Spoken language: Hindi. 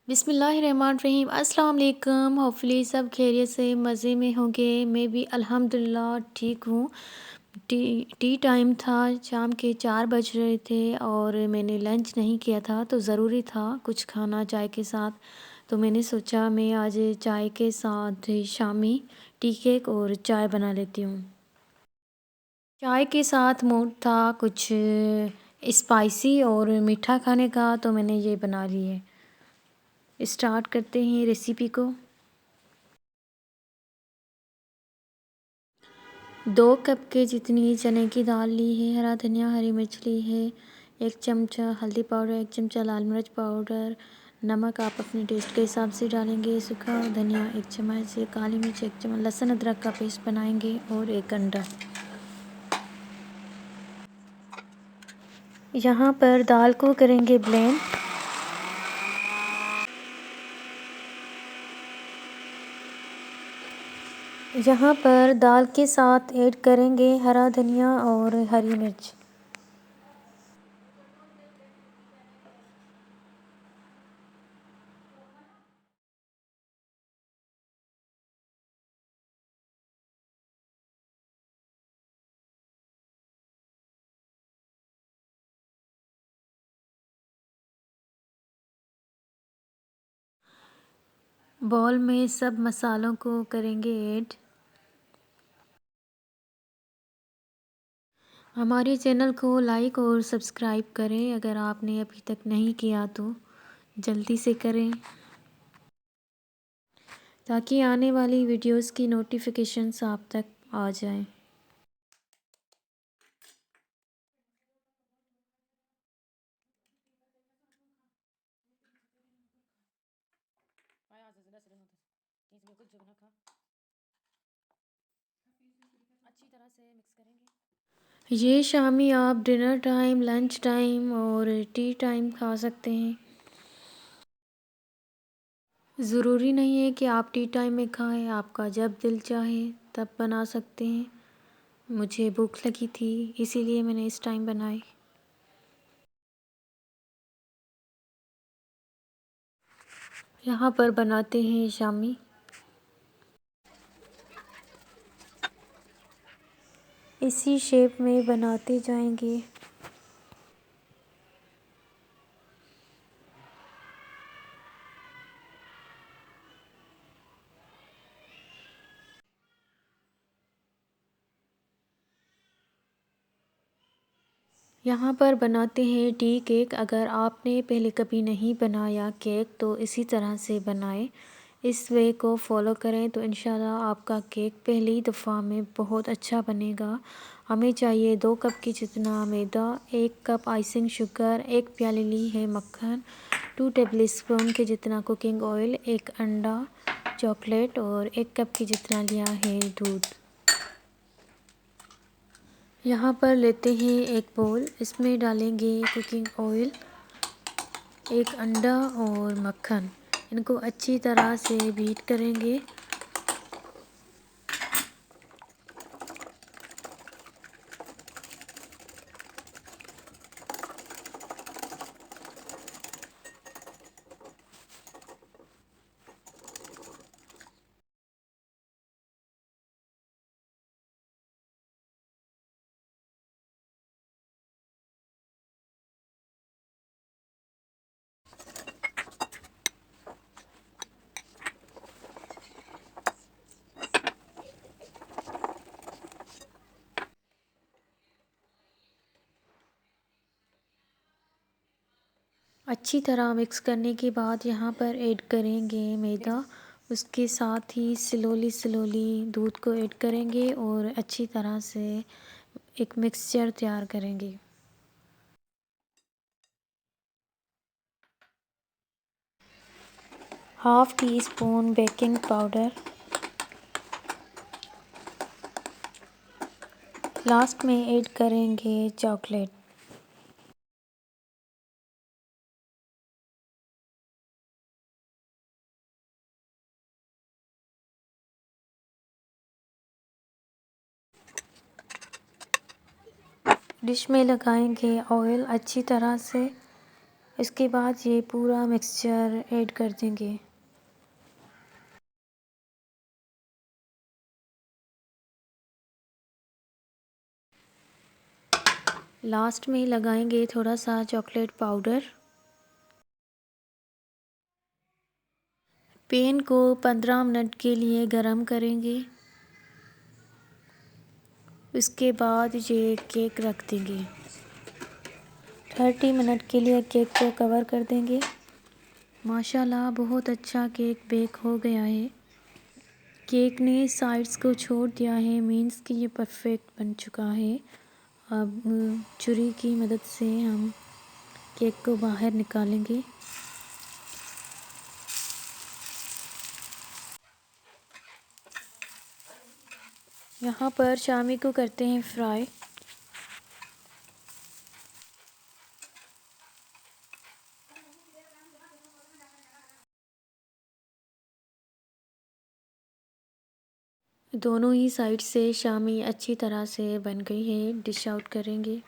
बिस्मिल्लाहिर्रहमानिर्रहीम अस्सलाम वालेकुम। होपफुली सब खैरियत से मज़े में होंगे। मैं भी अल्हम्दुलिल्लाह ठीक हूँ। टी टी टाइम था, शाम के 4 बज रहे थे और मैंने लंच नहीं किया था, तो ज़रूरी था कुछ खाना चाय के साथ। तो मैंने सोचा मैं आज चाय के साथ शामी टी केक और चाय बना लेती हूँ। चाय के साथ मूड था कुछ स्पाइसी और मीठा खाने का, तो मैंने ये बना ली है। स्टार्ट करते हैं रेसिपी को। 2 कप के जितनी चने की दाल ली है, हरा धनिया, हरी मिर्च ली है, 1 चमचा हल्दी पाउडर, 1 चमचा लाल मिर्च पाउडर, नमक आप अपने टेस्ट के हिसाब से डालेंगे, सूखा धनिया 1 चम्मच, काली मिर्च 1 चम्मच, लहसुन अदरक का पेस्ट बनाएंगे और 1 अंडा। यहाँ पर दाल को करेंगे ब्लेंड। यहाँ पर दाल के साथ ऐड करेंगे हरा धनिया और हरी मिर्च। बाउल में सब मसालों को करेंगे ऐड। हमारे चैनल को लाइक और सब्सक्राइब करें अगर आपने अभी तक नहीं किया तो जल्दी से करें, ताकि आने वाली वीडियोस की नोटिफिकेशंस आप तक आ जाएं। ये शामी आप डिनर टाइम, लंच टाइम और टी टाइम खा सकते हैं। ज़रूरी नहीं है कि आप टी टाइम में खाएं, आपका जब दिल चाहे तब बना सकते हैं। मुझे भूख लगी थी इसीलिए मैंने इस टाइम बनाई। यहाँ पर बनाते हैं शामी। इसी शेप में बनाते जाएंगे। यहाँ पर बनाते हैं टी केक। अगर आपने पहले कभी नहीं बनाया केक तो इसी तरह से बनाएं। इस वे को फॉलो करें तो इंशाल्लाह आपका केक पहली दफ़ा में बहुत अच्छा बनेगा। हमें चाहिए 2 कप की जितना मैदा, 1 कप आइसिंग शुगर, 1 प्याली ली है मक्खन, 2 टेबल स्पून के जितना कुकिंग ऑयल, 1 अंडा, चॉकलेट और 1 कप की जितना लिया है दूध। यहाँ पर लेते हैं एक बोल, इसमें डालेंगे कुकिंग ऑयल, 1 अंडा और मक्खन। इनको अच्छी तरह से बीट करेंगे। अच्छी तरह मिक्स करने के बाद यहाँ पर ऐड करेंगे मैदा। उसके साथ ही स्लोली स्लोली दूध को ऐड करेंगे और अच्छी तरह से एक मिक्सचर तैयार करेंगे। Half tea spoon baking powder, last में ऐड करेंगे चॉकलेट। डिश में लगाएंगे ऑयल अच्छी तरह से। इसके बाद ये पूरा मिक्सचर ऐड कर देंगे। लास्ट में लगाएंगे थोड़ा सा चॉकलेट पाउडर। पैन को 15 मिनट के लिए गरम करेंगे। उसके बाद ये केक रख देंगे। 30 मिनट के लिए केक को कवर कर देंगे। माशाल्लाह बहुत अच्छा केक बेक हो गया है। केक ने साइड्स को छोड़ दिया है, मीन्स कि ये परफेक्ट बन चुका है। अब छुरी की मदद से हम केक को बाहर निकालेंगे। यहाँ पर शामी को करते हैं फ्राई। दोनों ही साइड से शामी अच्छी तरह से बन गई है। डिश आउट करेंगे।